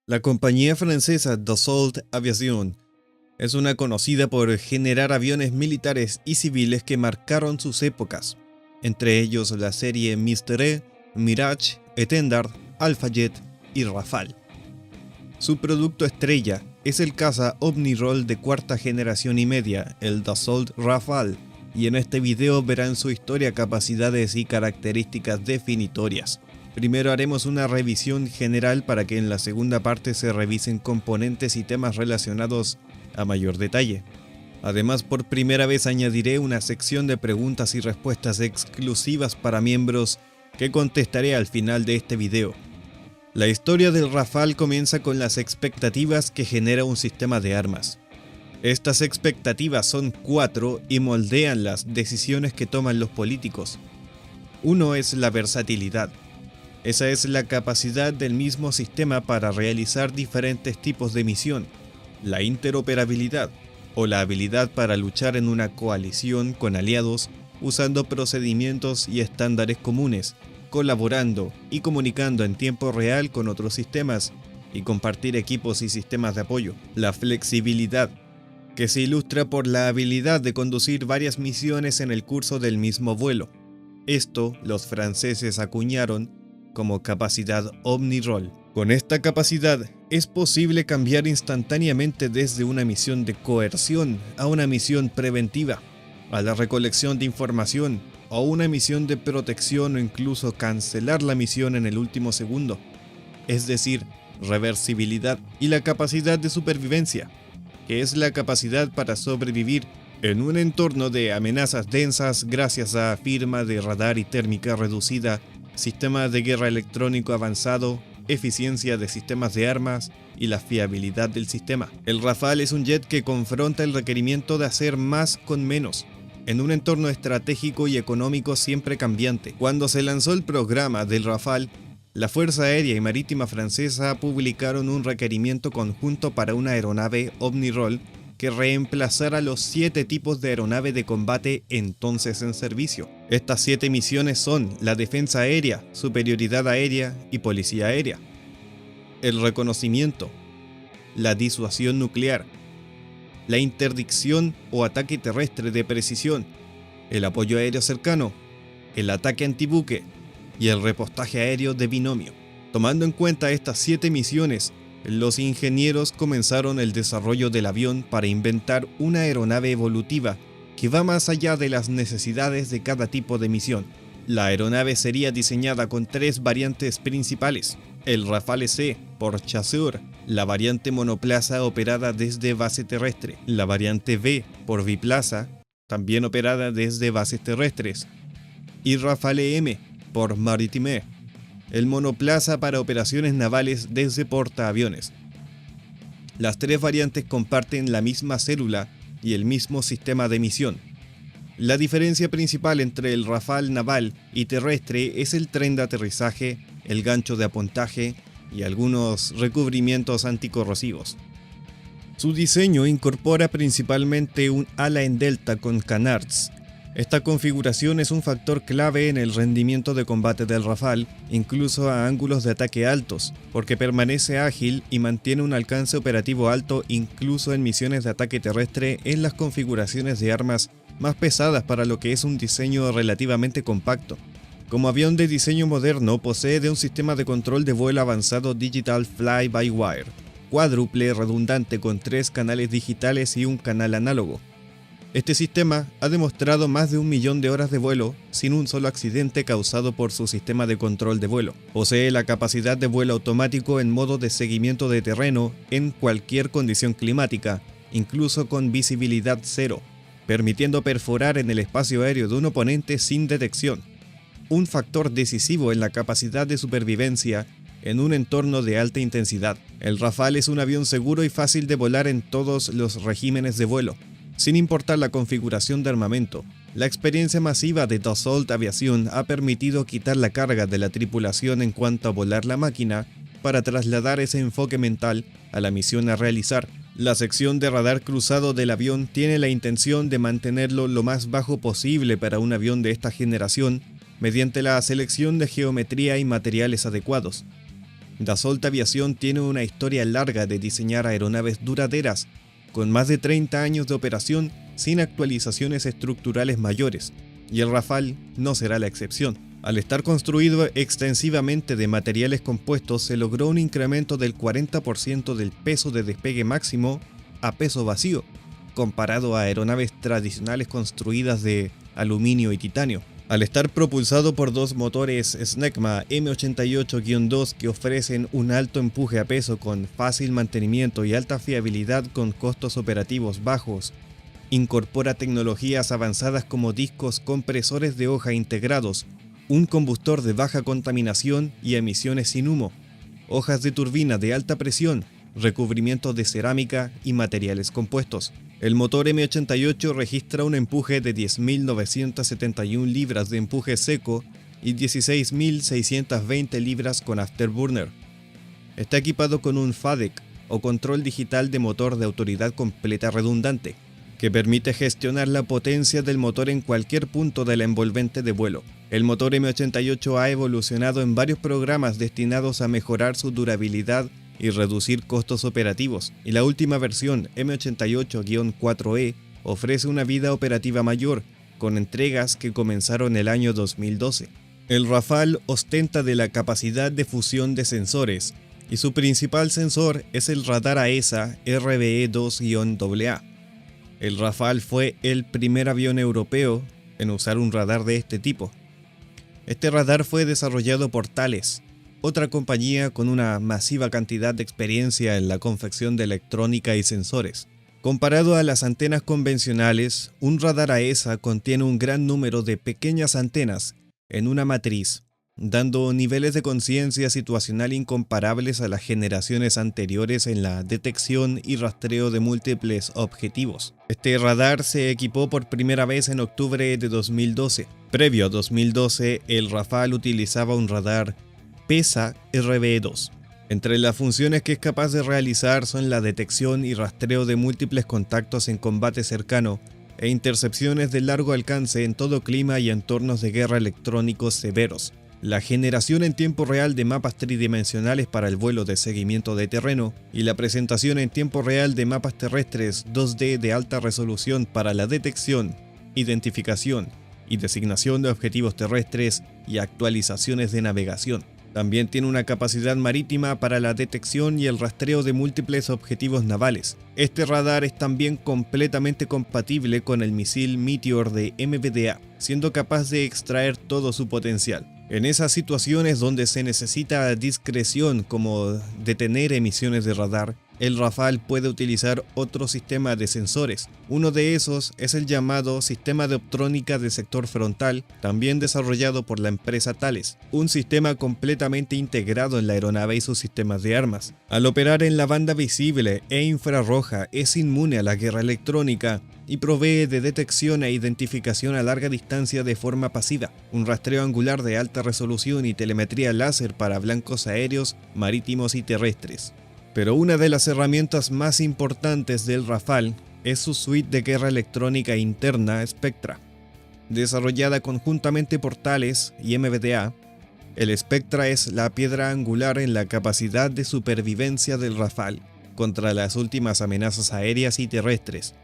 La compañía francesa Dassault Aviation es una conocida por generar aviones militares y civiles que marcaron sus épocas, entre ellos la serie Mystère, Mirage, Étendard, Alpha Jet y Rafale. Su producto estrella es el caza Omni-Roll de cuarta generación y media, el Dassault Rafale, y en este video verán su historia, capacidades y características definitorias. Primero haremos una revisión general para que en la segunda parte se revisen componentes y temas relacionados a mayor detalle. Además, por primera vez añadiré una sección de preguntas y respuestas exclusivas para miembros que contestaré al final de este video. La historia del Rafale comienza con las expectativas que genera un sistema de armas. Estas expectativas son 4 y moldean las decisiones que toman los políticos. Uno es la versatilidad. Esa es la capacidad del mismo sistema para realizar diferentes tipos de misión. La interoperabilidad, o la habilidad para luchar en una coalición con aliados usando procedimientos y estándares comunes, colaborando y comunicando en tiempo real con otros sistemas y compartir equipos y sistemas de apoyo. La flexibilidad, que se ilustra por la habilidad de conducir varias misiones en el curso del mismo vuelo. Esto los franceses acuñaron como capacidad Omni-Roll. Con esta capacidad es posible cambiar instantáneamente desde una misión de coerción a una misión preventiva, a la recolección de información, o una misión de protección o incluso cancelar la misión en el último segundo. Es decir, reversibilidad y la capacidad de supervivencia, que es la capacidad para sobrevivir en un entorno de amenazas densas gracias a firma de radar y térmica reducida, sistema de guerra electrónico avanzado, eficiencia de sistemas de armas y la fiabilidad del sistema. El Rafale es un jet que confronta el requerimiento de hacer más con menos, en un entorno estratégico y económico siempre cambiante. Cuando se lanzó el programa del Rafale, la Fuerza Aérea y Marítima Francesa publicaron un requerimiento conjunto para una aeronave Omni-Roll que reemplazara los 7 tipos de aeronave de combate entonces en servicio. Estas 7 misiones son la defensa aérea, superioridad aérea y policía aérea, el reconocimiento, la disuasión nuclear, la interdicción o ataque terrestre de precisión, el apoyo aéreo cercano, el ataque antibuque y el repostaje aéreo de binomio. Tomando en cuenta estas 7 misiones, los ingenieros comenzaron el desarrollo del avión para inventar una aeronave evolutiva que va más allá de las necesidades de cada tipo de misión. La aeronave sería diseñada con 3 variantes principales: el Rafale C por Chasseur, la variante monoplaza operada desde base terrestre, la variante B por biplaza, también operada desde bases terrestres, y Rafale M por Maritime, el monoplaza para operaciones navales desde portaaviones. Las 3 variantes comparten la misma célula y el mismo sistema de misión. La diferencia principal entre el Rafale naval y terrestre es el tren de aterrizaje, el gancho de apontaje y algunos recubrimientos anticorrosivos. Su diseño incorpora principalmente un ala en delta con canards. Esta configuración es un factor clave en el rendimiento de combate del Rafale, incluso a ángulos de ataque altos, porque permanece ágil y mantiene un alcance operativo alto incluso en misiones de ataque terrestre en las configuraciones de armas más pesadas para lo que es un diseño relativamente compacto. Como avión de diseño moderno, posee de un sistema de control de vuelo avanzado Digital Fly-by-Wire, cuádruple redundante con 3 canales digitales y un canal análogo. Este sistema ha demostrado más de 1 millón de horas de vuelo sin un solo accidente causado por su sistema de control de vuelo. Posee la capacidad de vuelo automático en modo de seguimiento de terreno en cualquier condición climática, incluso con visibilidad cero, permitiendo perforar en el espacio aéreo de un oponente sin detección. Un factor decisivo en la capacidad de supervivencia en un entorno de alta intensidad. El Rafale es un avión seguro y fácil de volar en todos los regímenes de vuelo, sin importar la configuración de armamento. La experiencia masiva de Dassault Aviation ha permitido quitar la carga de la tripulación en cuanto a volar la máquina para trasladar ese enfoque mental a la misión a realizar. La sección de radar cruzado del avión tiene la intención de mantenerlo lo más bajo posible para un avión de esta generación mediante la selección de geometría y materiales adecuados. Dassault Aviation tiene una historia larga de diseñar aeronaves duraderas, con más de 30 años de operación sin actualizaciones estructurales mayores, y el Rafale no será la excepción. Al estar construido extensivamente de materiales compuestos, se logró un incremento del 40% del peso de despegue máximo a peso vacío, comparado a aeronaves tradicionales construidas de aluminio y titanio. Al estar propulsado por dos motores Snecma M88-2 que ofrecen un alto empuje a peso con fácil mantenimiento y alta fiabilidad con costos operativos bajos, incorpora tecnologías avanzadas como discos compresores de hoja integrados, un combustor de baja contaminación y emisiones sin humo, hojas de turbina de alta presión, recubrimientos de cerámica y materiales compuestos. El motor M88 registra un empuje de 10.971 libras de empuje seco y 16.620 libras con afterburner. Está equipado con un FADEC o control digital de motor de autoridad completa redundante, que permite gestionar la potencia del motor en cualquier punto de la envolvente de vuelo. El motor M88 ha evolucionado en varios programas destinados a mejorar su durabilidad y reducir costos operativos, y la última versión M88-4E ofrece una vida operativa mayor, con entregas que comenzaron el año 2012. El Rafale ostenta de la capacidad de fusión de sensores, y su principal sensor es el radar AESA RBE2-AA. El Rafale fue el primer avión europeo en usar un radar de este tipo. Este radar fue desarrollado por Thales, otra compañía con una masiva cantidad de experiencia en la confección de electrónica y sensores. Comparado a las antenas convencionales, un radar AESA contiene un gran número de pequeñas antenas en una matriz, dando niveles de conciencia situacional incomparables a las generaciones anteriores en la detección y rastreo de múltiples objetivos. Este radar se equipó por primera vez en octubre de 2012. Previo a 2012, el Rafale utilizaba un radar PESA RBE2. Entre las funciones que es capaz de realizar son la detección y rastreo de múltiples contactos en combate cercano e intercepciones de largo alcance en todo clima y entornos de guerra electrónicos severos, la generación en tiempo real de mapas tridimensionales para el vuelo de seguimiento de terreno y la presentación en tiempo real de mapas terrestres 2D de alta resolución para la detección, identificación y designación de objetivos terrestres y actualizaciones de navegación. También tiene una capacidad marítima para la detección y el rastreo de múltiples objetivos navales. Este radar es también completamente compatible con el misil Meteor de MBDA, siendo capaz de extraer todo su potencial. En esas situaciones donde se necesita discreción como detener emisiones de radar, el Rafale puede utilizar otro sistema de sensores. Uno de esos es el llamado Sistema de Optrónica de Sector Frontal, también desarrollado por la empresa Thales, un sistema completamente integrado en la aeronave y sus sistemas de armas. Al operar en la banda visible e infrarroja, es inmune a la guerra electrónica y provee de detección e identificación a larga distancia de forma pasiva, un rastreo angular de alta resolución y telemetría láser para blancos aéreos, marítimos y terrestres. Pero una de las herramientas más importantes del Rafale es su suite de guerra electrónica interna Spectra. Desarrollada conjuntamente por Thales y MBDA, el Spectra es la piedra angular en la capacidad de supervivencia del Rafale contra las últimas amenazas aéreas y terrestres.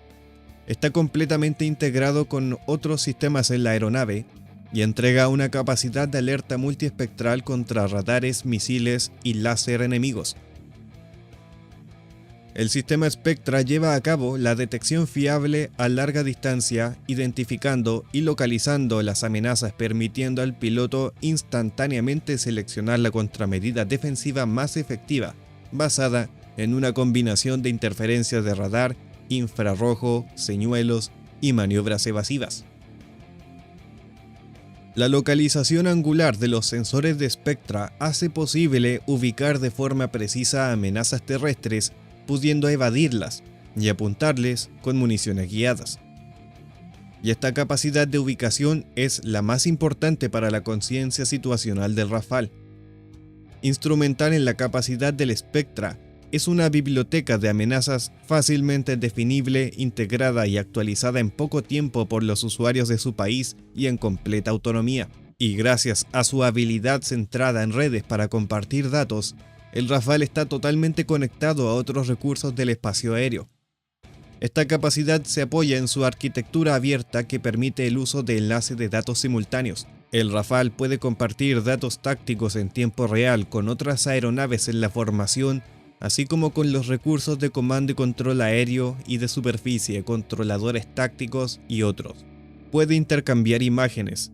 Está completamente integrado con otros sistemas en la aeronave y entrega una capacidad de alerta multiespectral contra radares, misiles y láser enemigos. El sistema Spectra lleva a cabo la detección fiable a larga distancia, identificando y localizando las amenazas, permitiendo al piloto instantáneamente seleccionar la contramedida defensiva más efectiva, basada en una combinación de interferencias de radar, infrarrojo, señuelos y maniobras evasivas. La localización angular de los sensores de Spectra hace posible ubicar de forma precisa amenazas terrestres, pudiendo evadirlas y apuntarles con municiones guiadas. Y esta capacidad de ubicación es la más importante para la conciencia situacional del Rafale. Instrumental en la capacidad del Spectra es una biblioteca de amenazas fácilmente definible, integrada y actualizada en poco tiempo por los usuarios de su país y en completa autonomía. Y gracias a su habilidad centrada en redes para compartir datos, el Rafale está totalmente conectado a otros recursos del espacio aéreo. Esta capacidad se apoya en su arquitectura abierta que permite el uso de enlaces de datos simultáneos. El Rafale puede compartir datos tácticos en tiempo real con otras aeronaves en la formación, así como con los recursos de comando y control aéreo y de superficie, controladores tácticos y otros. Puede intercambiar imágenes.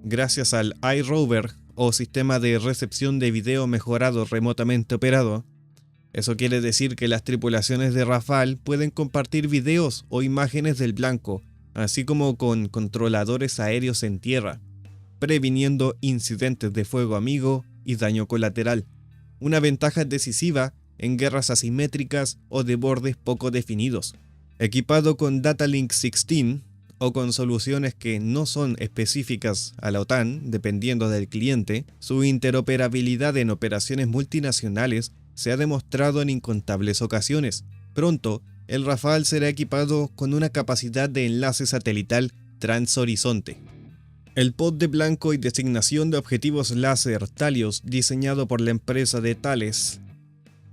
Gracias al iRover o sistema de recepción de video mejorado remotamente operado, eso quiere decir que las tripulaciones de Rafale pueden compartir videos o imágenes del blanco, así como con controladores aéreos en tierra, previniendo incidentes de fuego amigo y daño colateral, una ventaja decisiva en guerras asimétricas o de bordes poco definidos. Equipado con Datalink 16 o con soluciones que no son específicas a la OTAN, dependiendo del cliente, su interoperabilidad en operaciones multinacionales se ha demostrado en incontables ocasiones. Pronto, el Rafale será equipado con una capacidad de enlace satelital transhorizonte. El pod de blanco y designación de objetivos láser Talos, diseñado por la empresa de Thales,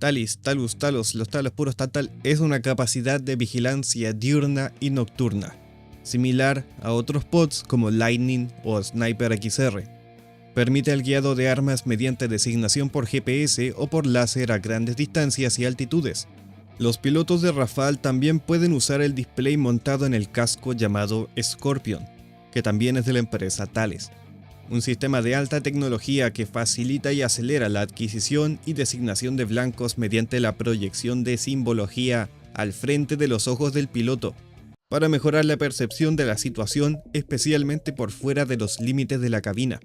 los Talos puros Tatal, es una capacidad de vigilancia diurna y nocturna, similar a otros pods como Lightning o Sniper XR. Permite el guiado de armas mediante designación por GPS o por láser a grandes distancias y altitudes. Los pilotos de Rafale también pueden usar el display montado en el casco llamado Scorpion, que también es de la empresa Thales, un sistema de alta tecnología que facilita y acelera la adquisición y designación de blancos mediante la proyección de simbología al frente de los ojos del piloto, para mejorar la percepción de la situación, especialmente por fuera de los límites de la cabina,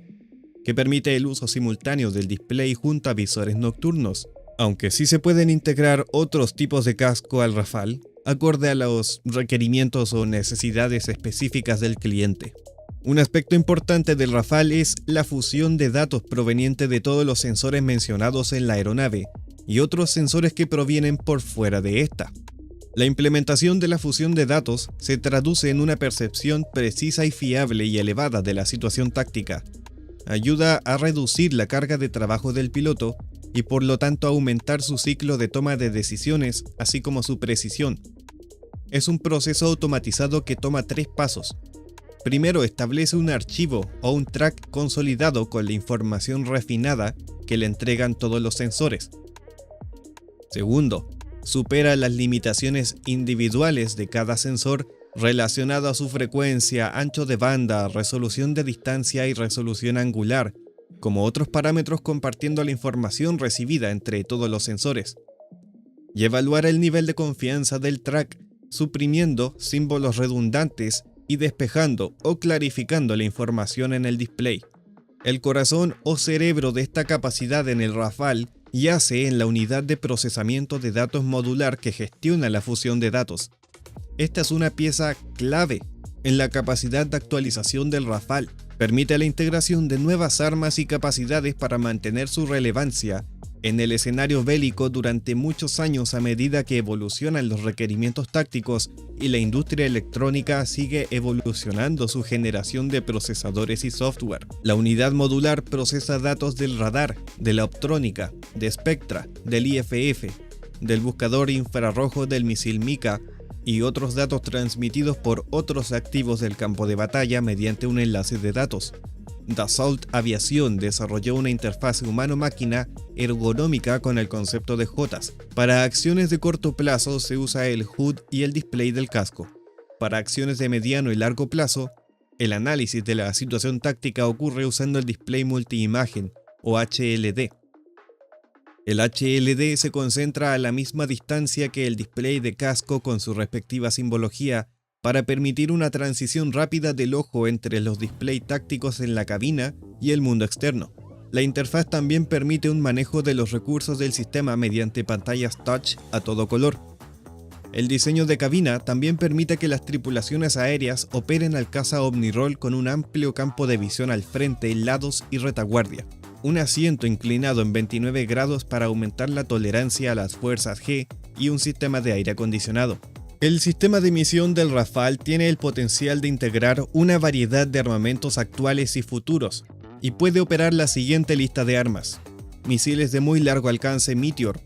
que permite el uso simultáneo del display junto a visores nocturnos, aunque sí se pueden integrar otros tipos de casco al Rafale, acorde a los requerimientos o necesidades específicas del cliente. Un aspecto importante del Rafale es la fusión de datos proveniente de todos los sensores mencionados en la aeronave y otros sensores que provienen por fuera de esta. La implementación de la fusión de datos se traduce en una percepción precisa y fiable y elevada de la situación táctica. Ayuda a reducir la carga de trabajo del piloto y por lo tanto aumentar su ciclo de toma de decisiones, así como su precisión. Es un proceso automatizado que toma 3 pasos. Primero, establece un archivo o un track consolidado con la información refinada que le entregan todos los sensores. Segundo, supera las limitaciones individuales de cada sensor relacionado a su frecuencia, ancho de banda, resolución de distancia y resolución angular, como otros parámetros, compartiendo la información recibida entre todos los sensores. Y evaluar el nivel de confianza del track, suprimiendo símbolos redundantes y despejando o clarificando la información en el display. El corazón o cerebro de esta capacidad en el Rafale yace en la unidad de procesamiento de datos modular que gestiona la fusión de datos. Esta es una pieza clave en la capacidad de actualización del Rafale. Permite la integración de nuevas armas y capacidades para mantener su relevancia en el escenario bélico durante muchos años a medida que evolucionan los requerimientos tácticos y la industria electrónica sigue evolucionando su generación de procesadores y software. La unidad modular procesa datos del radar, de la optrónica, de Spectra, del IFF, del buscador infrarrojo del misil Mika y otros datos transmitidos por otros activos del campo de batalla mediante un enlace de datos. Dassault Aviación desarrolló una interfaz humano-máquina ergonómica con el concepto de JOTAS. Para acciones de corto plazo se usa el HUD y el display del casco. Para acciones de mediano y largo plazo, el análisis de la situación táctica ocurre usando el display multiimagen o HLD. El HLD se concentra a la misma distancia que el display de casco con su respectiva simbología para permitir una transición rápida del ojo entre los displays tácticos en la cabina y el mundo externo. La interfaz también permite un manejo de los recursos del sistema mediante pantallas touch a todo color. El diseño de cabina también permite que las tripulaciones aéreas operen al caza Omniroll con un amplio campo de visión al frente, lados y retaguardia. Un asiento inclinado en 29 grados para aumentar la tolerancia a las fuerzas G y un sistema de aire acondicionado. El sistema de misión del Rafale tiene el potencial de integrar una variedad de armamentos actuales y futuros, y puede operar la siguiente lista de armas: misiles de muy largo alcance Meteor,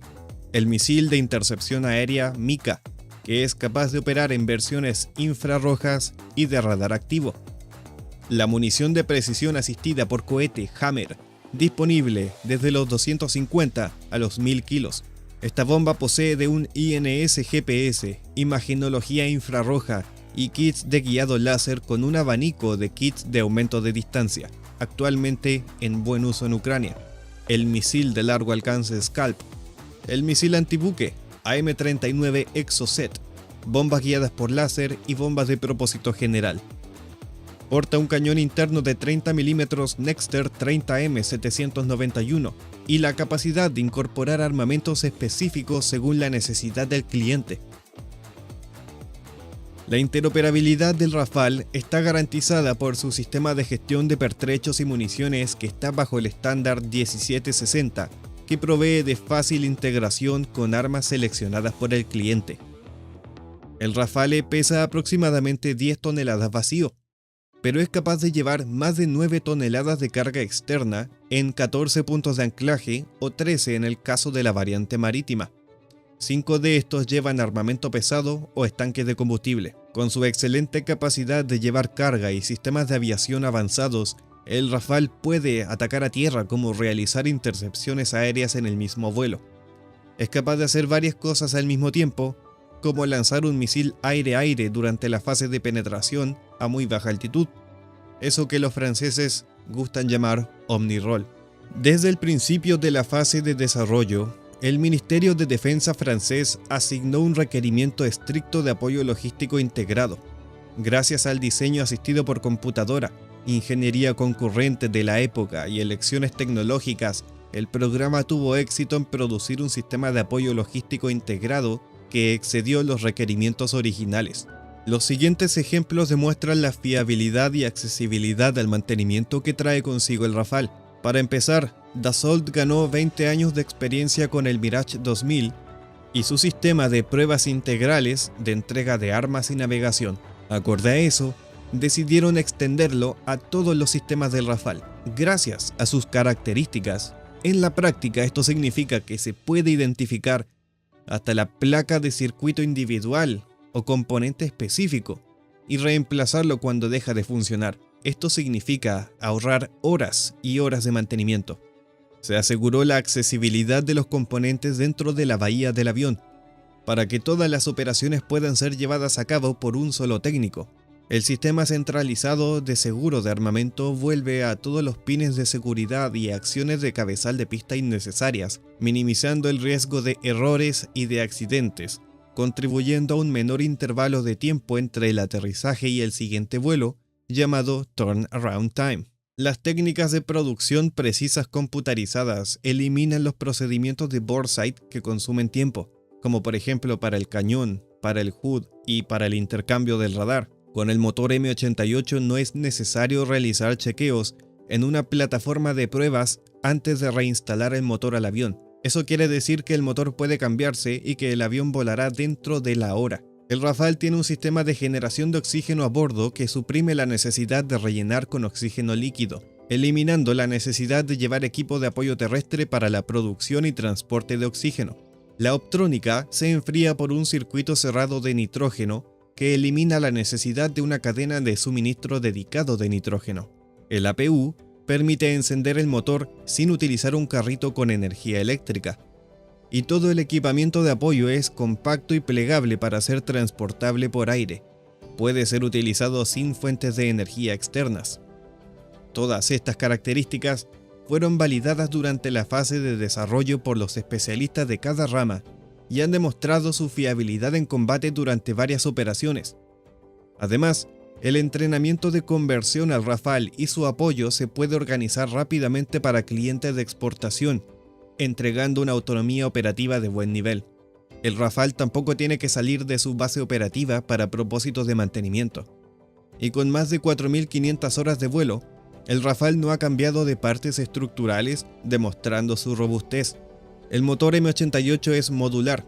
el misil de intercepción aérea Mika, que es capaz de operar en versiones infrarrojas y de radar activo, la munición de precisión asistida por cohete Hammer, disponible desde los 250 a los 1000 kilos. Esta bomba posee de un INS GPS, imagenología infrarroja y kits de guiado láser con un abanico de kits de aumento de distancia, actualmente en buen uso en Ucrania. El misil de largo alcance Scalp, el misil antibuque AM-39 Exocet, bombas guiadas por láser y bombas de propósito general. Porta un cañón interno de 30 mm Nexter 30M791 y la capacidad de incorporar armamentos específicos según la necesidad del cliente. La interoperabilidad del Rafale está garantizada por su sistema de gestión de pertrechos y municiones que está bajo el estándar 1760, que provee de fácil integración con armas seleccionadas por el cliente. El Rafale pesa aproximadamente 10 toneladas vacío, pero es capaz de llevar más de 9 toneladas de carga externa en 14 puntos de anclaje o 13 en el caso de la variante marítima. 5 de estos llevan armamento pesado o estanques de combustible. Con su excelente capacidad de llevar carga y sistemas de aviación avanzados, el Rafale puede atacar a tierra como realizar intercepciones aéreas en el mismo vuelo. Es capaz de hacer varias cosas al mismo tiempo, como lanzar un misil aire-aire durante la fase de penetración a muy baja altitud, eso que los franceses gustan llamar omni-roll. Desde el principio de la fase de desarrollo, el Ministerio de Defensa francés asignó un requerimiento estricto de apoyo logístico integrado. Gracias al diseño asistido por computadora, ingeniería concurrente de la época y elecciones tecnológicas, el programa tuvo éxito en producir un sistema de apoyo logístico integrado que excedió los requerimientos originales. Los siguientes ejemplos demuestran la fiabilidad y accesibilidad al mantenimiento que trae consigo el Rafale. Para empezar, Dassault ganó 20 años de experiencia con el Mirage 2000 y su sistema de pruebas integrales de entrega de armas y navegación. Acorde a eso, decidieron extenderlo a todos los sistemas del Rafale. Gracias a sus características, en la práctica esto significa que se puede identificar hasta la placa de circuito individual o componente específico y reemplazarlo cuando deja de funcionar. Esto significa ahorrar horas y horas de mantenimiento. Se aseguró la accesibilidad de los componentes dentro de la bahía del avión, para que todas las operaciones puedan ser llevadas a cabo por un solo técnico. El sistema centralizado de seguro de armamento vuelve a todos los pines de seguridad y acciones de cabezal de pista innecesarias, minimizando el riesgo de errores y de accidentes, contribuyendo a un menor intervalo de tiempo entre el aterrizaje y el siguiente vuelo, llamado Turnaround Time. Las técnicas de producción precisas computarizadas eliminan los procedimientos de boreside que consumen tiempo, como por ejemplo para el cañón, para el HUD y para el intercambio del radar. Con el motor M88 no es necesario realizar chequeos en una plataforma de pruebas antes de reinstalar el motor al avión. Eso quiere decir que el motor puede cambiarse y que el avión volará dentro de la hora. El Rafale tiene un sistema de generación de oxígeno a bordo que suprime la necesidad de rellenar con oxígeno líquido, eliminando la necesidad de llevar equipo de apoyo terrestre para la producción y transporte de oxígeno. La optrónica se enfría por un circuito cerrado de nitrógeno que elimina la necesidad de una cadena de suministro dedicado de nitrógeno. El APU permite encender el motor sin utilizar un carrito con energía eléctrica. Y todo el equipamiento de apoyo es compacto y plegable para ser transportable por aire. Puede ser utilizado sin fuentes de energía externas. Todas estas características fueron validadas durante la fase de desarrollo por los especialistas de cada rama y han demostrado su fiabilidad en combate durante varias operaciones. Además, el entrenamiento de conversión al Rafale y su apoyo se puede organizar rápidamente para clientes de exportación, entregando una autonomía operativa de buen nivel. El Rafale tampoco tiene que salir de su base operativa para propósitos de mantenimiento. Y con más de 4.500 horas de vuelo, el Rafale no ha cambiado de partes estructurales, demostrando su robustez. El motor M88 es modular,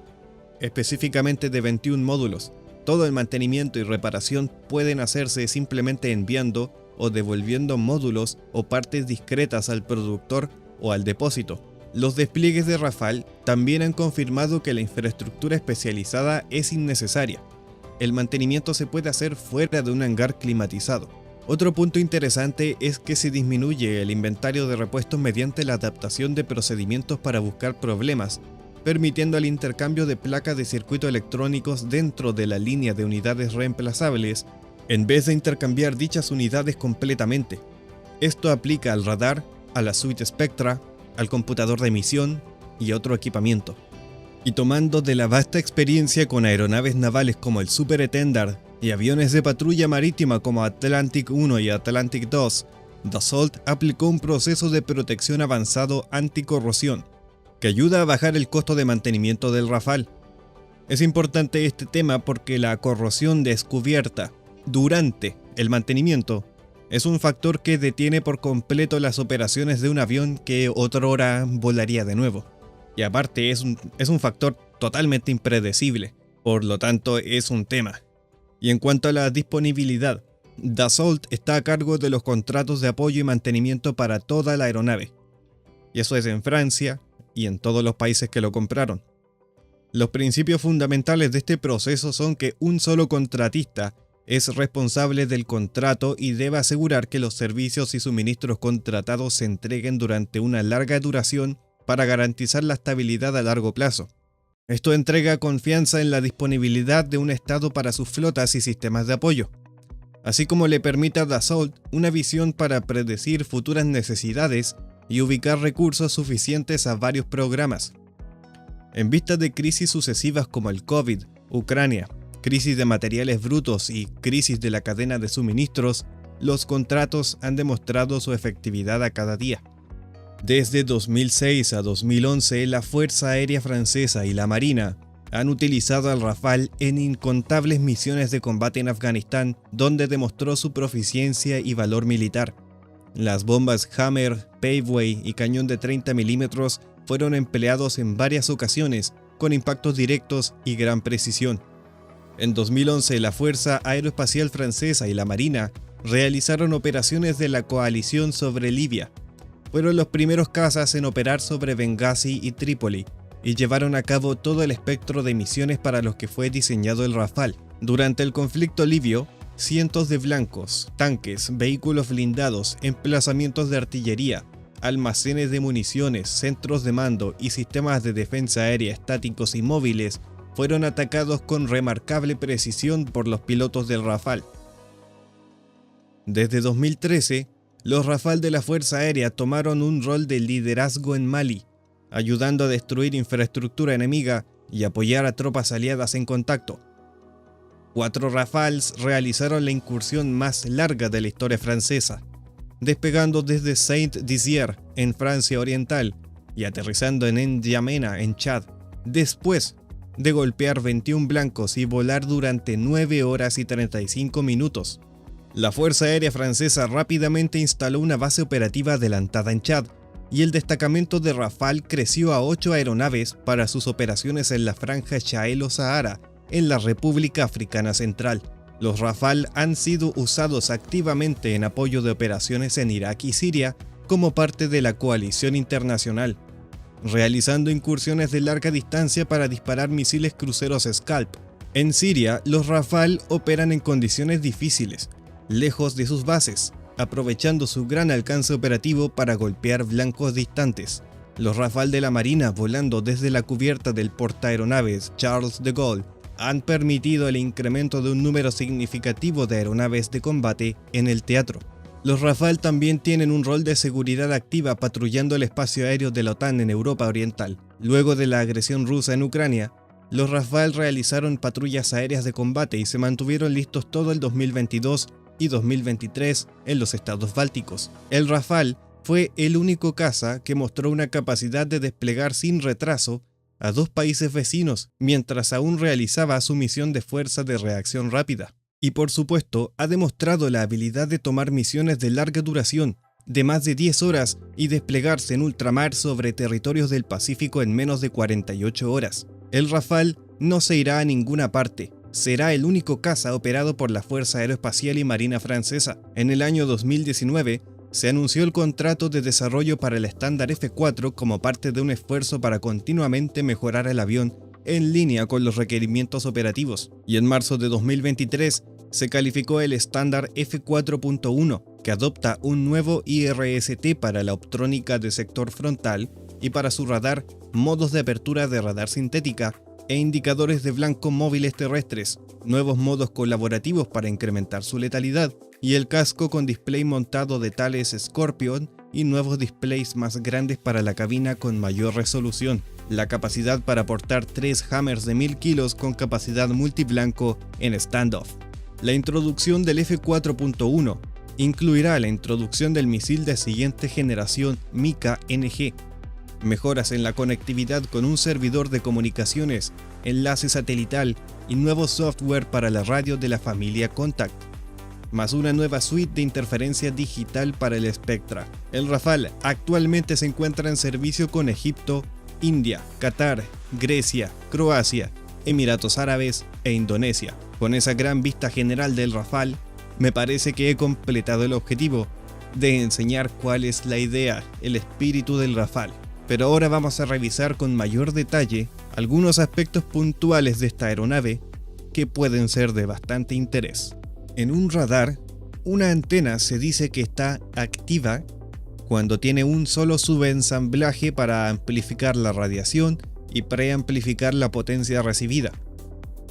específicamente de 21 módulos. Todo el mantenimiento y reparación pueden hacerse simplemente enviando o devolviendo módulos o partes discretas al productor o al depósito. Los despliegues de Rafale también han confirmado que la infraestructura especializada es innecesaria. El mantenimiento se puede hacer fuera de un hangar climatizado. Otro punto interesante es que se disminuye el inventario de repuestos mediante la adaptación de procedimientos para buscar problemas, permitiendo el intercambio de placas de circuito electrónicos dentro de la línea de unidades reemplazables, en vez de intercambiar dichas unidades completamente. Esto aplica al radar, a la suite Spectra, al computador de misión y otro equipamiento. Y tomando de la vasta experiencia con aeronaves navales como el Super Étendard y aviones de patrulla marítima como Atlantic 1 y Atlantic 2, Dassault aplicó un proceso de protección avanzado anticorrosión, que ayuda a bajar el costo de mantenimiento del Rafale. Es importante este tema porque la corrosión descubierta durante el mantenimiento es un factor que detiene por completo las operaciones de un avión que otrora volaría de nuevo. Y aparte es un factor totalmente impredecible, por lo tanto es un tema. Y en cuanto a la disponibilidad, Dassault está a cargo de los contratos de apoyo y mantenimiento para toda la aeronave. Y eso es en Francia y en todos los países que lo compraron. Los principios fundamentales de este proceso son que un solo contratista es responsable del contrato y debe asegurar que los servicios y suministros contratados se entreguen durante una larga duración para garantizar la estabilidad a largo plazo. Esto entrega confianza en la disponibilidad de un Estado para sus flotas y sistemas de apoyo, así como le permite a Dassault una visión para predecir futuras necesidades y ubicar recursos suficientes a varios programas. En vista de crisis sucesivas como el COVID, Ucrania, crisis de materiales brutos y crisis de la cadena de suministros, los contratos han demostrado su efectividad a cada día. Desde 2006 a 2011, la Fuerza Aérea Francesa y la Marina han utilizado al Rafale en incontables misiones de combate en Afganistán, donde demostró su proficiencia y valor militar. Las bombas Hammer, Paveway y cañón de 30 mm fueron empleados en varias ocasiones, con impactos directos y gran precisión. En 2011, la Fuerza Aeroespacial Francesa y la Marina realizaron operaciones de la coalición sobre Libia. Fueron los primeros cazas en operar sobre Benghazi y Trípoli, y llevaron a cabo todo el espectro de misiones para los que fue diseñado el Rafale. Durante el conflicto libio, cientos de blancos, tanques, vehículos blindados, emplazamientos de artillería, almacenes de municiones, centros de mando y sistemas de defensa aérea estáticos y móviles fueron atacados con remarcable precisión por los pilotos del Rafale. Desde 2013, los Rafale de la Fuerza Aérea tomaron un rol de liderazgo en Mali, ayudando a destruir infraestructura enemiga y apoyar a tropas aliadas en contacto. 4 Rafales realizaron la incursión más larga de la historia francesa, despegando desde Saint-Dizier en Francia Oriental y aterrizando en N'Djamena en Chad, después de golpear 21 blancos y volar durante 9 horas y 35 minutos. La Fuerza Aérea Francesa rápidamente instaló una base operativa adelantada en Chad, y el destacamento de Rafale creció a 8 aeronaves para sus operaciones en la franja Sahel-Sahara, en la República Africana Central. Los Rafale han sido usados activamente en apoyo de operaciones en Irak y Siria como parte de la coalición internacional, realizando incursiones de larga distancia para disparar misiles cruceros Scalp. En Siria, los Rafale operan en condiciones difíciles, lejos de sus bases, aprovechando su gran alcance operativo para golpear blancos distantes. Los Rafale de la Marina, volando desde la cubierta del portaaeronaves Charles de Gaulle, han permitido el incremento de un número significativo de aeronaves de combate en el teatro. Los Rafale también tienen un rol de seguridad activa patrullando el espacio aéreo de la OTAN en Europa Oriental. Luego de la agresión rusa en Ucrania, los Rafale realizaron patrullas aéreas de combate y se mantuvieron listos todo el 2022 y 2023 en los estados bálticos. El Rafale fue el único caza que mostró una capacidad de desplegar sin retraso a 2 países vecinos mientras aún realizaba su misión de fuerza de reacción rápida. Y por supuesto, ha demostrado la habilidad de tomar misiones de larga duración, de más de 10 horas, y desplegarse en ultramar sobre territorios del Pacífico en menos de 48 horas. El Rafale no se irá a ninguna parte. Será el único caza operado por la Fuerza Aeroespacial y Marina Francesa. En el año 2019, se anunció el contrato de desarrollo para el estándar F4 como parte de un esfuerzo para continuamente mejorar el avión en línea con los requerimientos operativos, y en marzo de 2023 se calificó el estándar F4.1, que adopta un nuevo IRST para la optrónica de sector frontal y para su radar, modos de apertura de radar sintética e indicadores de blanco móviles terrestres, nuevos modos colaborativos para incrementar su letalidad, y el casco con display montado de Thales Scorpion y nuevos displays más grandes para la cabina con mayor resolución, la capacidad para portar 3 Hammers de 1000 kilos con capacidad multiblanco en standoff. La introducción del F4.1 incluirá la introducción del misil de siguiente generación Mika-NG, mejoras en la conectividad con un servidor de comunicaciones, enlace satelital y nuevo software para la radio de la familia Contact, más una nueva suite de interferencia digital para el Spectra. El Rafale actualmente se encuentra en servicio con Egipto, India, Qatar, Grecia, Croacia, Emiratos Árabes e Indonesia. Con esa gran vista general del Rafale, me parece que he completado el objetivo de enseñar cuál es la idea, el espíritu del Rafale. Pero ahora vamos a revisar con mayor detalle algunos aspectos puntuales de esta aeronave que pueden ser de bastante interés. En un radar, una antena se dice que está activa cuando tiene un solo subensamblaje para amplificar la radiación y preamplificar la potencia recibida.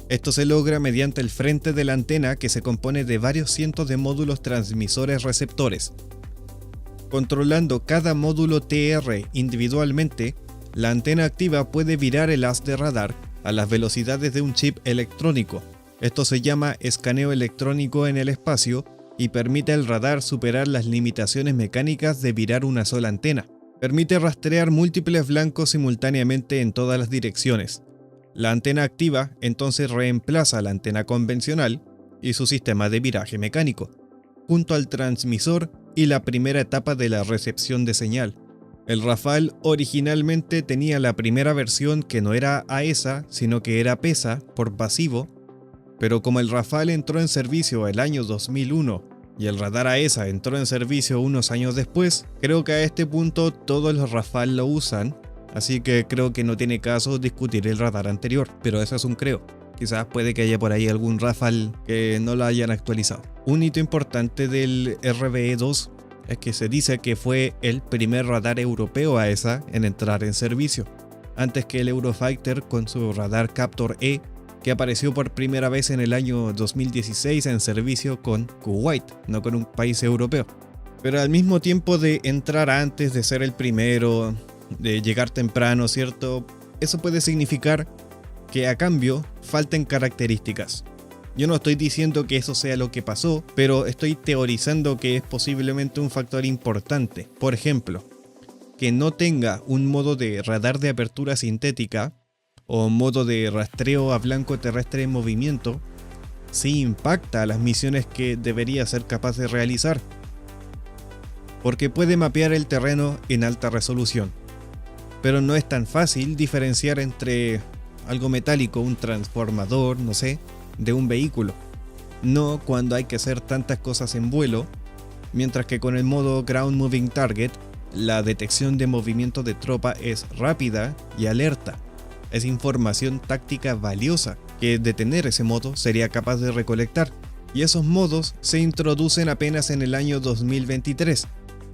Esto se logra mediante el frente de la antena, que se compone de varios cientos de módulos transmisores receptores. Controlando cada módulo TR individualmente, la antena activa puede virar el haz de radar a las velocidades de un chip electrónico. Esto se llama escaneo electrónico en el espacio y permite al radar superar las limitaciones mecánicas de virar una sola antena. Permite rastrear múltiples blancos simultáneamente en todas las direcciones. La antena activa entonces reemplaza a la antena convencional y su sistema de viraje mecánico, junto al transmisor y la primera etapa de la recepción de señal. El Rafale originalmente tenía la primera versión que no era AESA, sino que era PESA por pasivo, pero como el Rafale entró en servicio el año 2001 y el radar AESA entró en servicio unos años después, creo que a este punto todos los Rafale lo usan, así que creo que no tiene caso discutir el radar anterior, pero eso es un creo. Quizás puede que haya por ahí algún Rafale que no lo hayan actualizado. Un hito importante del RBE-2 es que se dice que fue el primer radar europeo AESA en entrar en servicio, antes que el Eurofighter con su radar Captor E, que apareció por primera vez en el año 2016 en servicio con Kuwait, no con un país europeo. Pero al mismo tiempo de entrar antes, de ser el primero, de llegar temprano, ¿cierto? Eso puede significar que a cambio falten características. Yo no estoy diciendo que eso sea lo que pasó, pero estoy teorizando que es posiblemente un factor importante. Por ejemplo, que no tenga un modo de radar de apertura sintética o modo de rastreo a blanco terrestre en movimiento, sí impacta a las misiones que debería ser capaz de realizar, porque puede mapear el terreno en alta resolución. Pero no es tan fácil diferenciar entre algo metálico, un transformador, no sé, de un vehículo. No cuando hay que hacer tantas cosas en vuelo, mientras que con el modo Ground Moving Target, la detección de movimiento de tropa es rápida y alerta. Es información táctica valiosa que de tener ese modo sería capaz de recolectar, y esos modos se introducen apenas en el año 2023.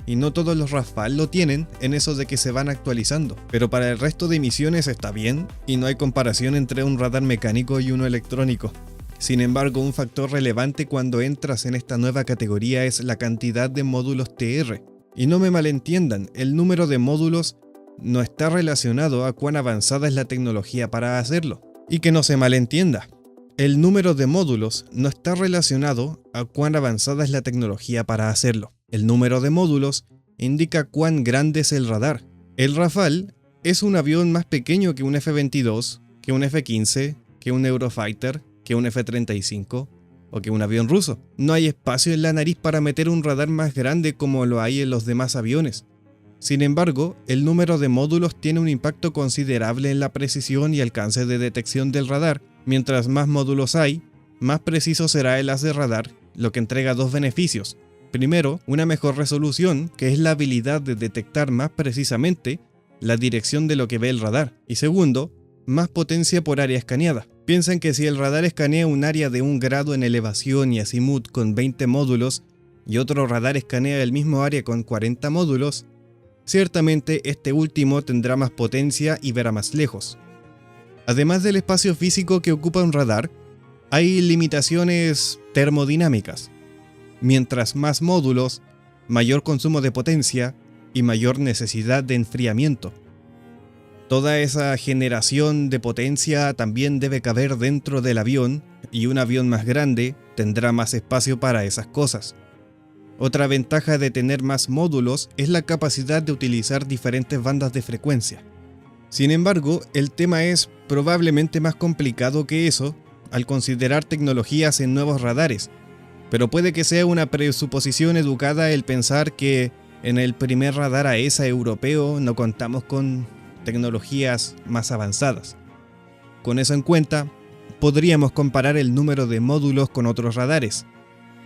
Y no todos los Rafale lo tienen, en eso de que se van actualizando. Pero para el resto de misiones está bien, y no hay comparación entre un radar mecánico y uno electrónico. Sin embargo, un factor relevante cuando entras en esta nueva categoría es la cantidad de módulos TR. Y no me malentiendan, el número de módulos no está relacionado a cuán avanzada es la tecnología para hacerlo. Y que no se malentienda, el número de módulos no está relacionado a cuán avanzada es la tecnología para hacerlo. El número de módulos indica cuán grande es el radar. El Rafale es un avión más pequeño que un F-22, que un F-15, que un Eurofighter, que un F-35 o que un avión ruso. No hay espacio en la nariz para meter un radar más grande como lo hay en los demás aviones. Sin embargo, el número de módulos tiene un impacto considerable en la precisión y alcance de detección del radar. Mientras más módulos hay, más preciso será el haz de radar, lo que entrega dos beneficios. Primero, una mejor resolución, que es la habilidad de detectar más precisamente la dirección de lo que ve el radar. Y segundo, más potencia por área escaneada. Piensen que si el radar escanea un área de 1 grado en elevación y azimut con 20 módulos, y otro radar escanea el mismo área con 40 módulos, ciertamente este último tendrá más potencia y verá más lejos. Además del espacio físico que ocupa un radar, hay limitaciones termodinámicas. Mientras más módulos, mayor consumo de potencia y mayor necesidad de enfriamiento. Toda esa generación de potencia también debe caber dentro del avión, y un avión más grande tendrá más espacio para esas cosas. Otra ventaja de tener más módulos es la capacidad de utilizar diferentes bandas de frecuencia. Sin embargo, el tema es probablemente más complicado que eso al considerar tecnologías en nuevos radares, pero puede que sea una presuposición educada el pensar que en el primer radar AESA europeo no contamos con tecnologías más avanzadas. Con eso en cuenta, podríamos comparar el número de módulos con otros radares.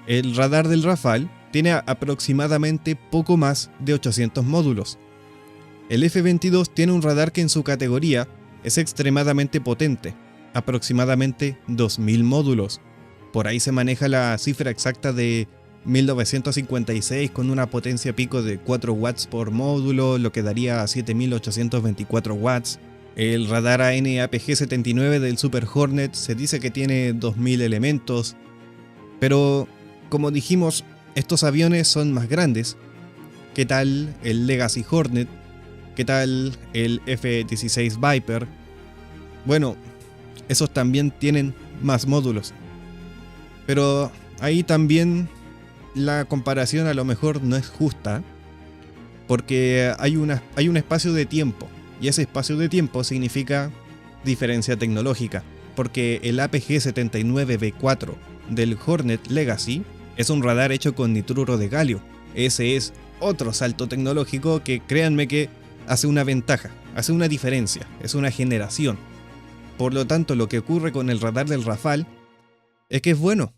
El radar del Rafale tiene aproximadamente poco más de 800 módulos. El F-22 tiene un radar que en su categoría es extremadamente potente, aproximadamente 2000 módulos. Por ahí se maneja la cifra exacta de 1956 con una potencia pico de 4 watts por módulo, lo que daría 7824 watts. El radar AN/APG-79 del Super Hornet se dice que tiene 2000 elementos, pero como dijimos, estos aviones son más grandes. ¿Qué tal el Legacy Hornet? ¿Qué tal el F-16 Viper? Bueno, esos también tienen más módulos. Pero ahí también la comparación a lo mejor no es justa, porque hay un espacio de tiempo, y ese espacio de tiempo significa diferencia tecnológica, porque el APG-79B4 del Hornet Legacy es un radar hecho con nitruro de galio. Ese es otro salto tecnológico que, créanme, que hace una ventaja, hace una diferencia, es una generación. Por lo tanto, lo que ocurre con el radar del Rafale es que es bueno,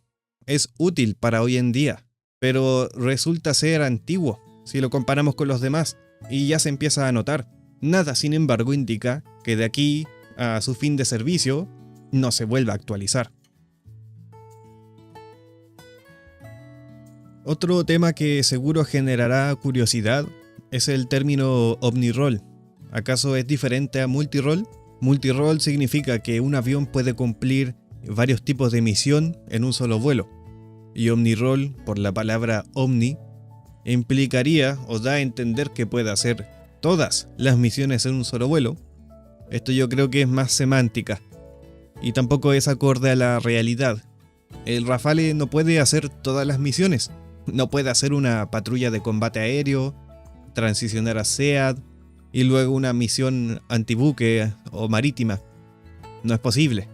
es útil para hoy en día, pero resulta ser antiguo si lo comparamos con los demás, y ya se empieza a notar. Nada, sin embargo, indica que de aquí a su fin de servicio no se vuelva a actualizar. Otro tema que seguro generará curiosidad es el término omnirol. ¿Acaso es diferente a multirol? Multirol significa que un avión puede cumplir varios tipos de misión en un solo vuelo. Y omnirol, por la palabra omni, implicaría o da a entender que puede hacer todas las misiones en un solo vuelo. Esto yo creo que es más semántica y tampoco es acorde a la realidad. El Rafale no puede hacer todas las misiones. No puede hacer una patrulla de combate aéreo, transicionar a SEAD y luego una misión antibuque o marítima. No es posible.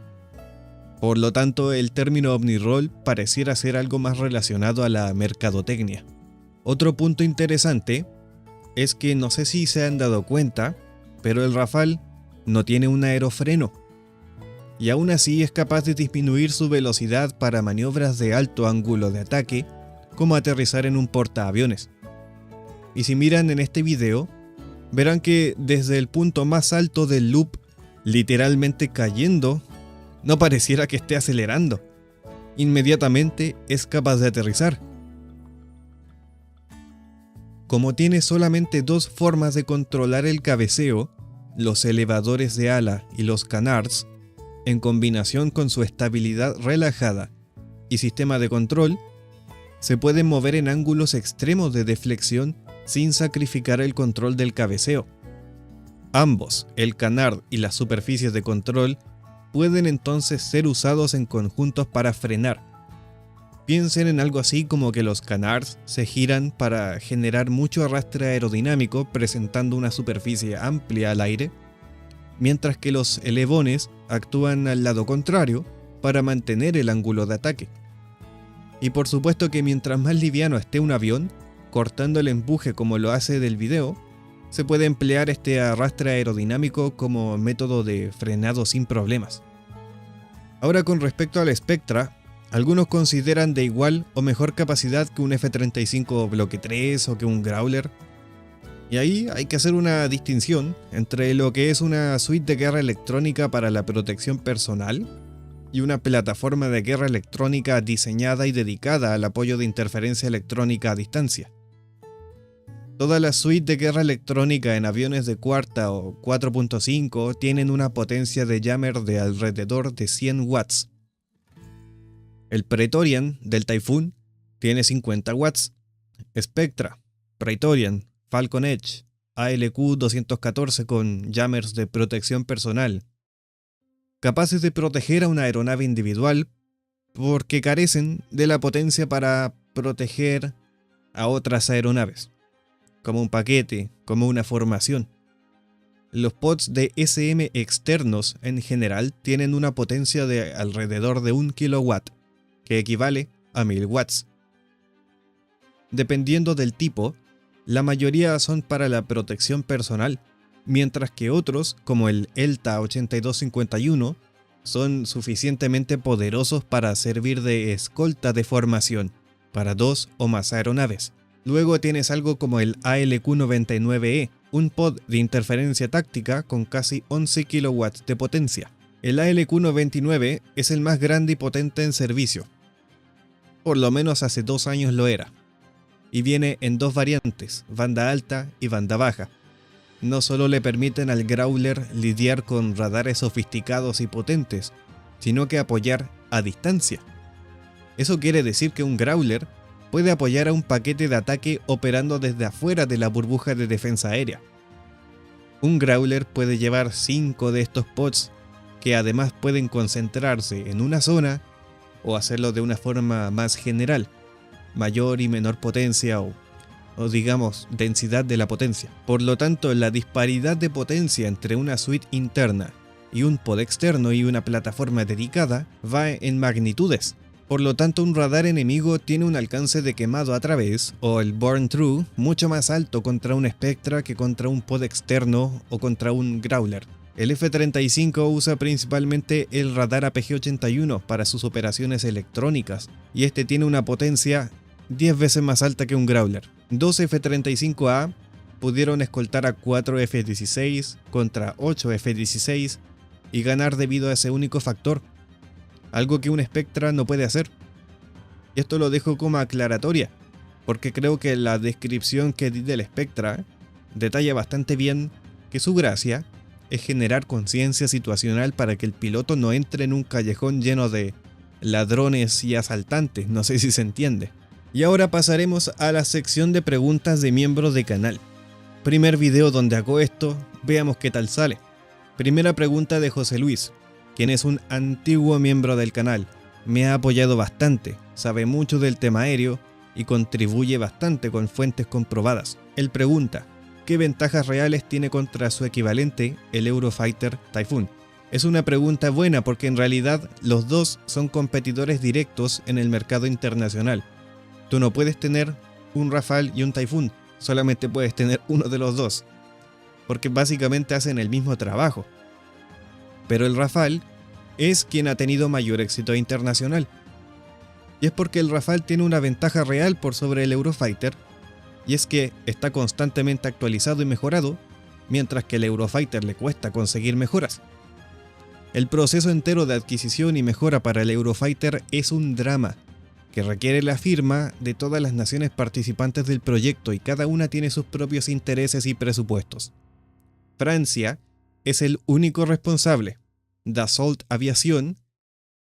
Por lo tanto, el término omnirol pareciera ser algo más relacionado a la mercadotecnia. Otro punto interesante es que no sé si se han dado cuenta, pero el Rafale no tiene un aerofreno. Y aún así es capaz de disminuir su velocidad para maniobras de alto ángulo de ataque, como aterrizar en un portaaviones. Y si miran en este video, verán que desde el punto más alto del loop, literalmente cayendo, no pareciera que esté acelerando. Inmediatamente es capaz de aterrizar. Como tiene solamente dos formas de controlar el cabeceo, los elevadores de ala y los canards, en combinación con su estabilidad relajada y sistema de control, se pueden mover en ángulos extremos de deflexión sin sacrificar el control del cabeceo. Ambos, el canard y las superficies de control, pueden entonces ser usados en conjuntos para frenar. Piensen en algo así como que los canards se giran para generar mucho arrastre aerodinámico presentando una superficie amplia al aire, mientras que los elevones actúan al lado contrario para mantener el ángulo de ataque. Y por supuesto que mientras más liviano esté un avión, cortando el empuje como lo hace del video, se puede emplear este arrastre aerodinámico como método de frenado sin problemas. Ahora, con respecto al Spectra, Algunos consideran de igual o mejor capacidad que un F-35 Bloque 3 o que un Growler. Y ahí hay que hacer una distinción entre lo que es una suite de guerra electrónica para la protección personal y una plataforma de guerra electrónica diseñada y dedicada al apoyo de interferencia electrónica a distancia. Todas las suites de guerra electrónica en aviones de cuarta o 4.5 tienen una potencia de jammer de alrededor de 100 watts. El Praetorian del Typhoon tiene 50 watts. Spectra, Praetorian, Falcon Edge, ALQ-214 con jammers de protección personal, capaces de proteger a una aeronave individual porque carecen de la potencia para proteger a otras aeronaves, como un paquete, como una formación. Los pods de SM externos en general tienen una potencia de alrededor de 1 kW, que equivale a 1000 watts. Dependiendo del tipo, la mayoría son para la protección personal, mientras que otros, como el ELTA 8251, son suficientemente poderosos para servir de escolta de formación para 2 o más aeronaves. Luego tienes algo como el ALQ-99E, un pod de interferencia táctica con casi 11 kW de potencia. El ALQ-99 es el más grande y potente en servicio. Por lo menos hace 2 años lo era. Y viene en 2 variantes, banda alta y banda baja. No solo le permiten al Growler lidiar con radares sofisticados y potentes, sino que apoyar a distancia. Eso quiere decir que un Growler puede apoyar a un paquete de ataque operando desde afuera de la burbuja de defensa aérea. Un Growler puede llevar 5 de estos pods, que además pueden concentrarse en una zona o hacerlo de una forma más general, mayor y menor potencia o digamos densidad de la potencia. Por lo tanto, la disparidad de potencia entre una suite interna y un pod externo y una plataforma dedicada va en magnitudes. Por lo tanto, un radar enemigo tiene un alcance de quemado a través, o el burn through, mucho más alto contra un Spectra que contra un pod externo o contra un Growler. El F-35 usa principalmente el radar APG-81 para sus operaciones electrónicas, y este tiene una potencia 10 veces más alta que un Growler. 2 F-35A pudieron escoltar a 4 F-16 contra 8 F-16 y ganar debido a ese único factor, algo que un Spectra no puede hacer. Y esto lo dejo como aclaratoria, porque creo que la descripción que di del Spectra detalla bastante bien que su gracia es generar conciencia situacional para que el piloto no entre en un callejón lleno de ladrones y asaltantes, no sé si se entiende. Y ahora pasaremos a la sección de preguntas de miembros de canal. Primer video donde hago esto, veamos qué tal sale. Primera pregunta de José Luis, quien es un antiguo miembro del canal. Me ha apoyado bastante, sabe mucho del tema aéreo y contribuye bastante con fuentes comprobadas. Él pregunta, ¿qué ventajas reales tiene contra su equivalente, el Eurofighter Typhoon? Es una pregunta buena porque en realidad los dos son competidores directos en el mercado internacional. Tú no puedes tener un Rafale y un Typhoon, solamente puedes tener uno de los dos, porque básicamente hacen el mismo trabajo. Pero el Rafale es quien ha tenido mayor éxito internacional. Y es porque el Rafale tiene una ventaja real por sobre el Eurofighter, y es que está constantemente actualizado y mejorado, mientras que el Eurofighter le cuesta conseguir mejoras. El proceso entero de adquisición y mejora para el Eurofighter es un drama, que requiere la firma de todas las naciones participantes del proyecto y cada una tiene sus propios intereses y presupuestos. Francia es el único responsable. Dassault Aviation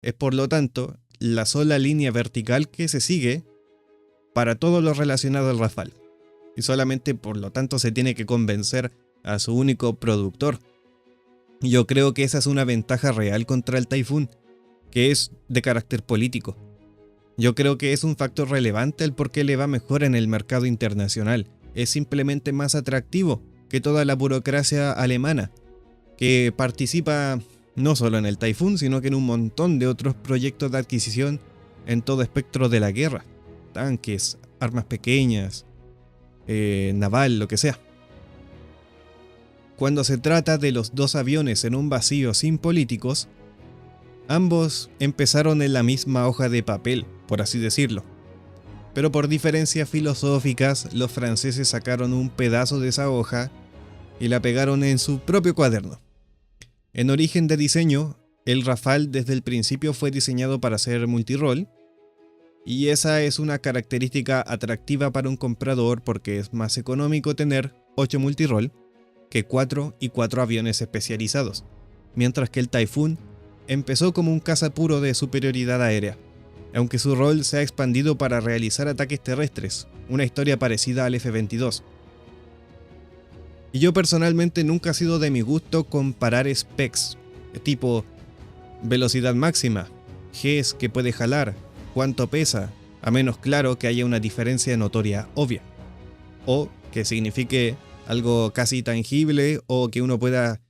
es por lo tanto la sola línea vertical que se sigue para todo lo relacionado al Rafale. Y solamente por lo tanto se tiene que convencer a su único productor. Yo creo que esa es una ventaja real contra el Typhoon, que es de carácter político. Yo creo que es un factor relevante el por qué le va mejor en el mercado internacional. Es simplemente más atractivo que toda la burocracia alemana, que participa no solo en el Typhoon, sino que en un montón de otros proyectos de adquisición en todo espectro de la guerra. Tanques, armas pequeñas, naval, lo que sea. Cuando se trata de los dos aviones en un vacío sin políticos, Ambos empezaron en la misma hoja de papel, por así decirlo. Pero por diferencias filosóficas, los franceses sacaron un pedazo de esa hoja y la pegaron en su propio cuaderno. En origen de diseño, el Rafale desde el principio fue diseñado para ser multirol, y esa es una característica atractiva para un comprador porque es más económico tener 8 multirol que 4 y 4 aviones especializados, mientras que el Typhoon empezó como un caza puro de superioridad aérea, aunque su rol se ha expandido para realizar ataques terrestres, una historia parecida al F-22. Y yo personalmente nunca ha sido de mi gusto comparar specs, tipo velocidad máxima, Gs que puede jalar, cuánto pesa, a menos claro que haya una diferencia notoria obvia, o que signifique algo casi tangible o que uno pueda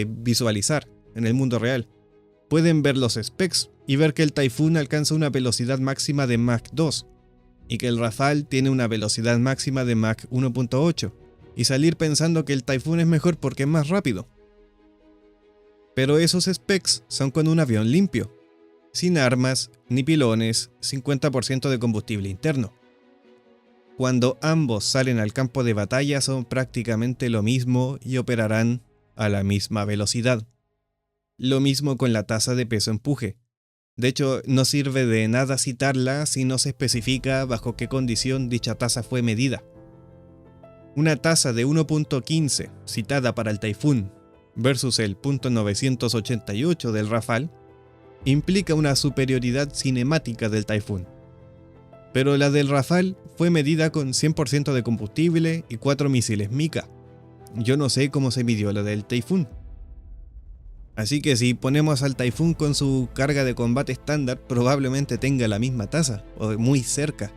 visualizar en el mundo real. Pueden ver los specs y ver que el Typhoon alcanza una velocidad máxima de Mach 2 y que el Rafale tiene una velocidad máxima de Mach 1.8 y salir pensando que el Typhoon es mejor porque es más rápido. Pero esos specs son con un avión limpio, sin armas ni pilones, 50% de combustible interno. Cuando ambos salen al campo de batalla son prácticamente lo mismo y operarán a la misma velocidad. Lo mismo con la tasa de peso-empuje. De hecho, no sirve de nada citarla si no se especifica bajo qué condición dicha tasa fue medida. Una tasa de 1.15 citada para el Typhoon versus el .988 del Rafale implica una superioridad cinemática del Typhoon. Pero la del Rafale fue medida con 100% de combustible y 4 misiles Mika. Yo no sé cómo se midió la del Typhoon. Así que si ponemos al Typhoon con su carga de combate estándar, probablemente tenga la misma tasa, o muy cerca.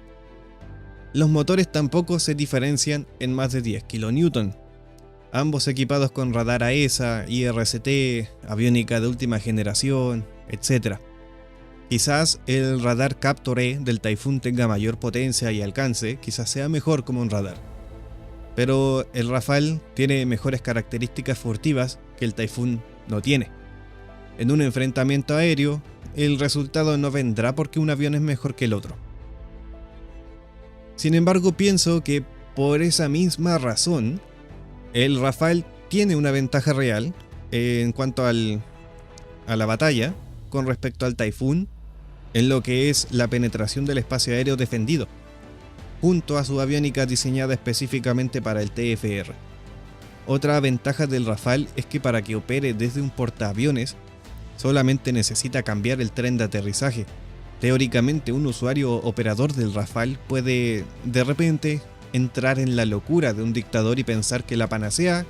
Los motores tampoco se diferencian en más de 10 kN. Ambos equipados con radar AESA, IRST, aviónica de última generación, etc. Quizás el radar Captor-E del Typhoon tenga mayor potencia y alcance, quizás sea mejor como un radar. Pero el Rafale tiene mejores características furtivas que el Typhoon no tiene. En un enfrentamiento aéreo, el resultado no vendrá porque un avión es mejor que el otro. Sin embargo, pienso que por esa misma razón, el Rafale tiene una ventaja real en cuanto a la batalla con respecto al Typhoon en lo que es la penetración del espacio aéreo defendido, junto a su aviónica diseñada específicamente para el TFR. Otra ventaja del Rafale es que para que opere desde un portaaviones solamente necesita cambiar el tren de aterrizaje. Teóricamente un usuario operador del Rafale puede de repente entrar en la locura de un dictador y pensar que la panacea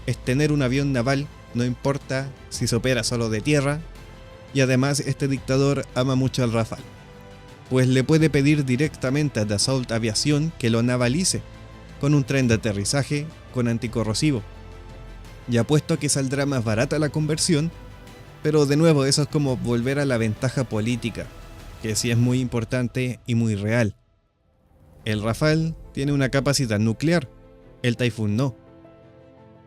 es tener un avión naval, no importa si se opera solo de tierra, y además este dictador ama mucho al Rafale, pues le puede pedir directamente a Dassault Aviation que lo navalice con un tren de aterrizaje con anticorrosivo. Y apuesto a que saldrá más barata la conversión, pero de nuevo eso es como volver a la ventaja política, que sí es muy importante y muy real. El Rafale tiene una capacidad nuclear, el Typhoon no.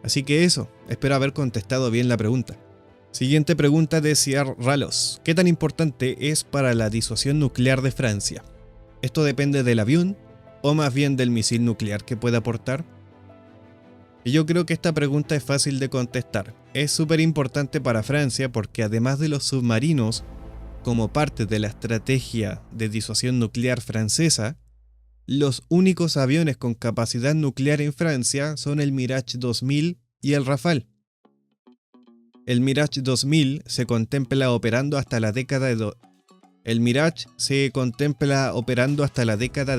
Así que eso, espero haber contestado bien la pregunta. Siguiente pregunta de Ciar Ralos. ¿Qué tan importante es para la disuasión nuclear de Francia? ¿Esto depende del avión o más bien del misil nuclear que pueda aportar? Y yo creo que esta pregunta es fácil de contestar. Es súper importante para Francia porque además de los submarinos, como parte de la estrategia de disuasión nuclear francesa, los únicos aviones con capacidad nuclear en Francia son el Mirage 2000 y el Rafale. El Mirage 2000 se contempla operando hasta la década de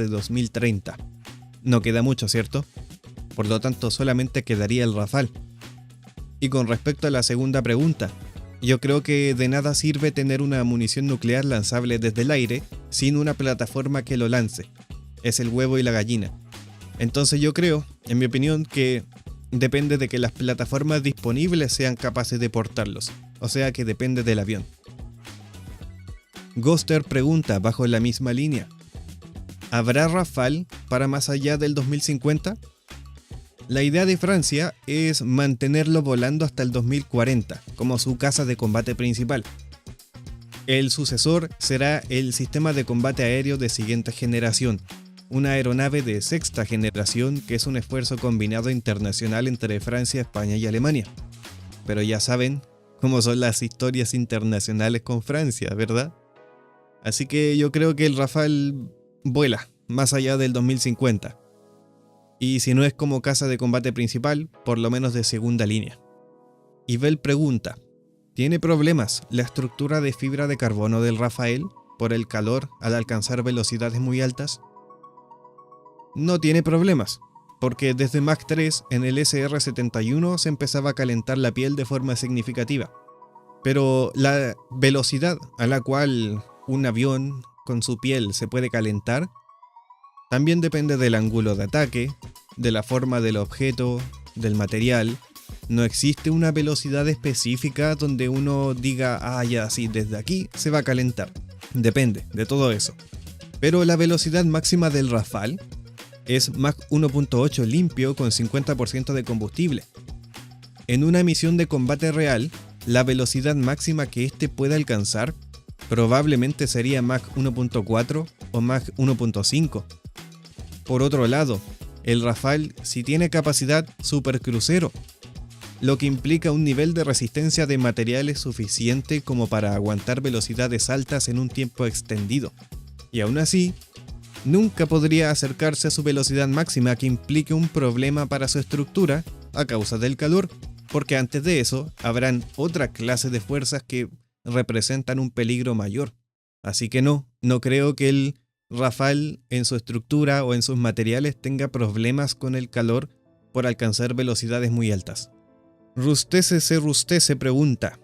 2030. No queda mucho, ¿cierto? Por lo tanto, solamente quedaría el Rafale. Y con respecto a la segunda pregunta, yo creo que de nada sirve tener una munición nuclear lanzable desde el aire sin una plataforma que lo lance. Es el huevo y la gallina. Entonces yo creo, en mi opinión, que depende de que las plataformas disponibles sean capaces de portarlos. O sea que depende del avión. Ghoster pregunta bajo la misma línea: ¿habrá Rafale para más allá del 2050? La idea de Francia es mantenerlo volando hasta el 2040, como su caza de combate principal. El sucesor será el sistema de combate aéreo de siguiente generación, una aeronave de sexta generación que es un esfuerzo combinado internacional entre Francia, España y Alemania. Pero ya saben cómo son las historias internacionales con Francia, ¿verdad? Así que yo creo que el Rafale vuela más allá del 2050. Y si no es como casa de combate principal, por lo menos de segunda línea. Ibel pregunta, ¿tiene problemas la estructura de fibra de carbono del Rafale por el calor al alcanzar velocidades muy altas? No tiene problemas, porque desde Mach 3 en el SR-71 se empezaba a calentar la piel de forma significativa. Pero la velocidad a la cual un avión con su piel se puede calentar también depende del ángulo de ataque, de la forma del objeto, del material. No existe una velocidad específica donde uno diga, ah ya, sí, desde aquí se va a calentar. Depende de todo eso. Pero la velocidad máxima del Rafale es Mach 1.8 limpio con 50% de combustible. En una misión de combate real, la velocidad máxima que éste puede alcanzar probablemente sería Mach 1.4 o Mach 1.5. Por otro lado, el Rafale sí tiene capacidad supercrucero, lo que implica un nivel de resistencia de materiales suficiente como para aguantar velocidades altas en un tiempo extendido. Y aún así, nunca podría acercarse a su velocidad máxima que implique un problema para su estructura a causa del calor, porque antes de eso habrán otra clase de fuerzas que representan un peligro mayor. Así que no creo que el Rafale en su estructura o en sus materiales tenga problemas con el calor por alcanzar velocidades muy altas. Rustese pregunta,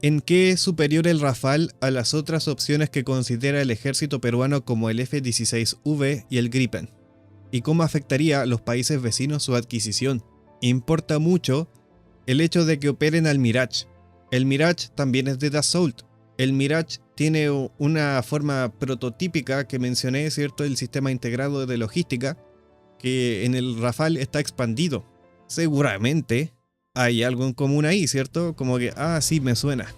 ¿en qué es superior el Rafale a las otras opciones que considera el ejército peruano como el F-16V y el Gripen? ¿Y cómo afectaría a los países vecinos su adquisición? Importa mucho el hecho de que operen al Mirage. El Mirage también es de Dassault. El Mirage tiene una forma prototípica que mencioné, ¿cierto? El sistema integrado de logística, que en el Rafale está expandido. Seguramente hay algo en común ahí, ¿cierto? Como que, sí, me suena.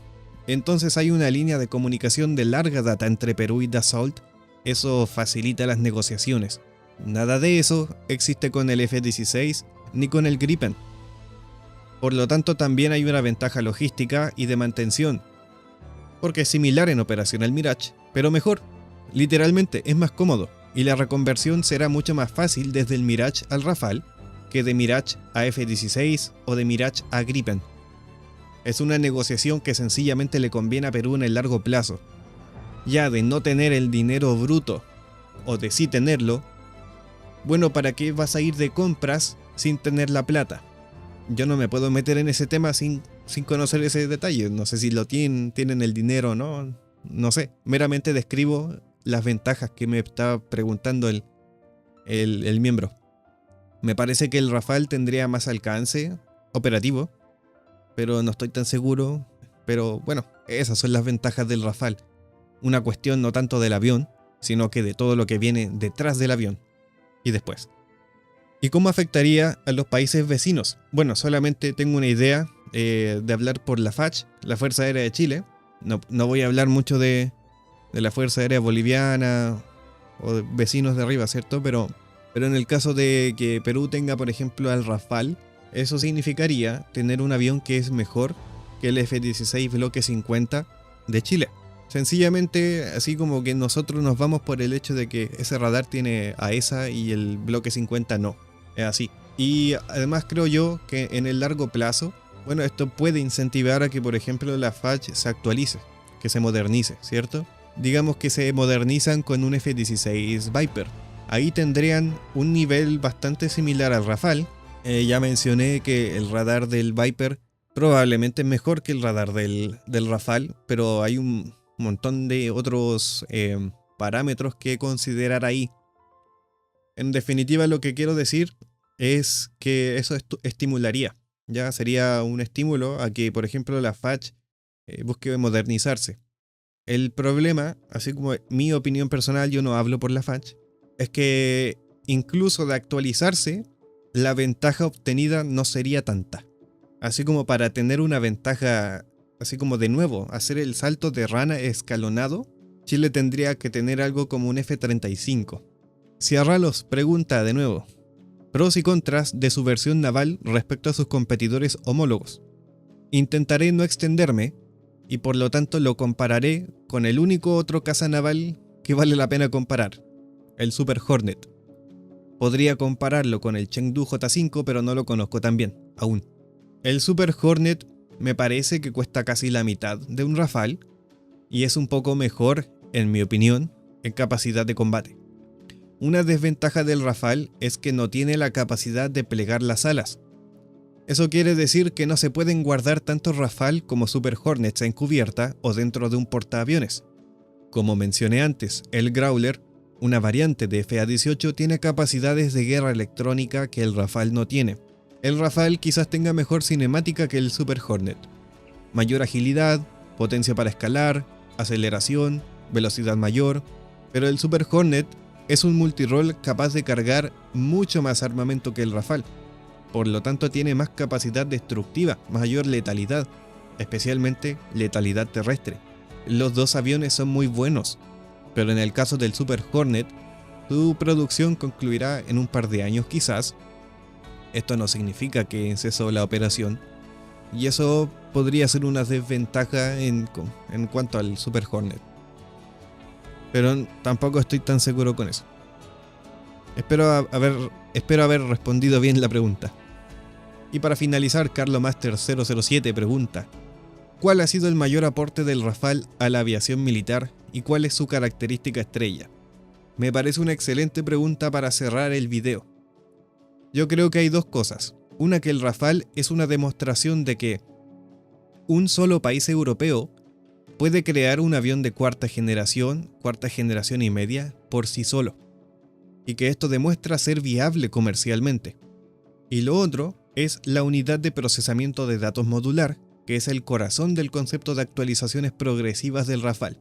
Entonces hay una línea de comunicación de larga data entre Perú y Dassault. Eso facilita las negociaciones. Nada de eso existe con el F-16 ni con el Gripen. Por lo tanto, también hay una ventaja logística y de mantención, porque es similar en operación al Mirage, pero mejor. Literalmente es más cómodo, y la reconversión será mucho más fácil desde el Mirage al Rafale que de Mirage a F-16 o de Mirage a Gripen. Es una negociación que sencillamente le conviene a Perú en el largo plazo. Ya de no tener el dinero bruto, o de sí tenerlo, bueno, ¿para qué vas a ir de compras sin tener la plata? Yo no me puedo meter en ese tema sin conocer ese detalle. No sé si lo tienen el dinero o no. No sé. Meramente describo las ventajas que me está preguntando el miembro. Me parece que el Rafale tendría más alcance operativo, pero no estoy tan seguro. Pero bueno, esas son las ventajas del Rafale. Una cuestión no tanto del avión, sino que de todo lo que viene detrás del avión y después. ¿Y cómo afectaría a los países vecinos? Bueno, solamente tengo una idea de hablar por la FACH, la Fuerza Aérea de Chile. No voy a hablar mucho de la Fuerza Aérea Boliviana o de vecinos de arriba, ¿cierto? Pero en el caso de que Perú tenga, por ejemplo, al Rafale, eso significaría tener un avión que es mejor que el F-16 Bloque 50 de Chile. Sencillamente, así como que nosotros nos vamos por el hecho de que ese radar tiene AESA y el Bloque 50 no. Es así. Y además creo yo que en el largo plazo, bueno, esto puede incentivar a que, por ejemplo, la FACH se actualice, que se modernice, ¿cierto? Digamos que se modernizan con un F-16 Viper. Ahí tendrían un nivel bastante similar al Rafale. Ya mencioné que el radar del Viper probablemente es mejor que el radar del Rafale, pero hay un montón de otros parámetros que considerar ahí. En definitiva, lo que quiero decir es que eso estimularía. Ya sería un estímulo a que, por ejemplo, la FACH busque modernizarse. El problema, así como mi opinión personal, yo no hablo por la FACH, es que incluso de actualizarse, la ventaja obtenida no sería tanta. Así como para tener una ventaja así como de nuevo, hacer el salto de rana escalonado, Chile tendría que tener algo como un F-35. Ciarralos pregunta de nuevo, pros y contras de su versión naval respecto a sus competidores homólogos. Intentaré no extenderme, y por lo tanto lo compararé con el único otro caza naval que vale la pena comparar, el Super Hornet. Podría compararlo con el Chengdu J5, pero no lo conozco tan bien, aún. El Super Hornet me parece que cuesta casi la mitad de un Rafale, y es un poco mejor, en mi opinión, en capacidad de combate. Una desventaja del Rafale es que no tiene la capacidad de plegar las alas. Eso quiere decir que no se pueden guardar tanto Rafale como Super Hornets en cubierta o dentro de un portaaviones. Como mencioné antes, el Growler, una variante de FA-18, tiene capacidades de guerra electrónica que el Rafale no tiene. El Rafale quizás tenga mejor cinemática que el Super Hornet. Mayor agilidad, potencia para escalar, aceleración, velocidad mayor, pero el Super Hornet es un multirol capaz de cargar mucho más armamento que el Rafale. Por lo tanto tiene más capacidad destructiva, mayor letalidad, especialmente letalidad terrestre. Los dos aviones son muy buenos, pero en el caso del Super Hornet, su producción concluirá en un par de años quizás. Esto no significa que cesó la operación, y eso podría ser una desventaja en cuanto al Super Hornet. Pero tampoco estoy tan seguro con eso. Espero haber respondido bien la pregunta. Y para finalizar, Carlomaster 007 pregunta: ¿cuál ha sido el mayor aporte del Rafale a la aviación militar y cuál es su característica estrella? Me parece una excelente pregunta para cerrar el video. Yo creo que hay dos cosas. Una, que el Rafale es una demostración de que un solo país europeo puede crear un avión de cuarta generación y media, por sí solo, y que esto demuestra ser viable comercialmente. Y lo otro es la unidad de procesamiento de datos modular, que es el corazón del concepto de actualizaciones progresivas del Rafale,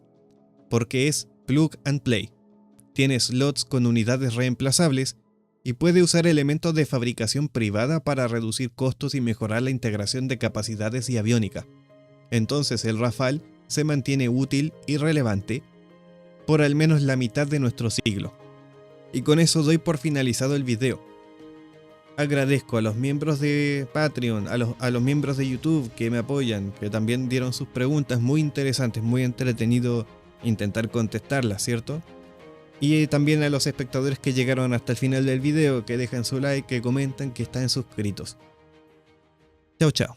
porque es plug and play. Tiene slots con unidades reemplazables y puede usar elementos de fabricación privada para reducir costos y mejorar la integración de capacidades y aviónica. Entonces el Rafale se mantiene útil y relevante por al menos la mitad de nuestro siglo. Y con eso doy por finalizado el video. Agradezco a los miembros de Patreon, a los miembros de YouTube que me apoyan, que también dieron sus preguntas muy interesantes, muy entretenido intentar contestarlas, ¿cierto? Y también a los espectadores que llegaron hasta el final del video, que dejan su like, que comentan, que están suscritos. Chao, chao.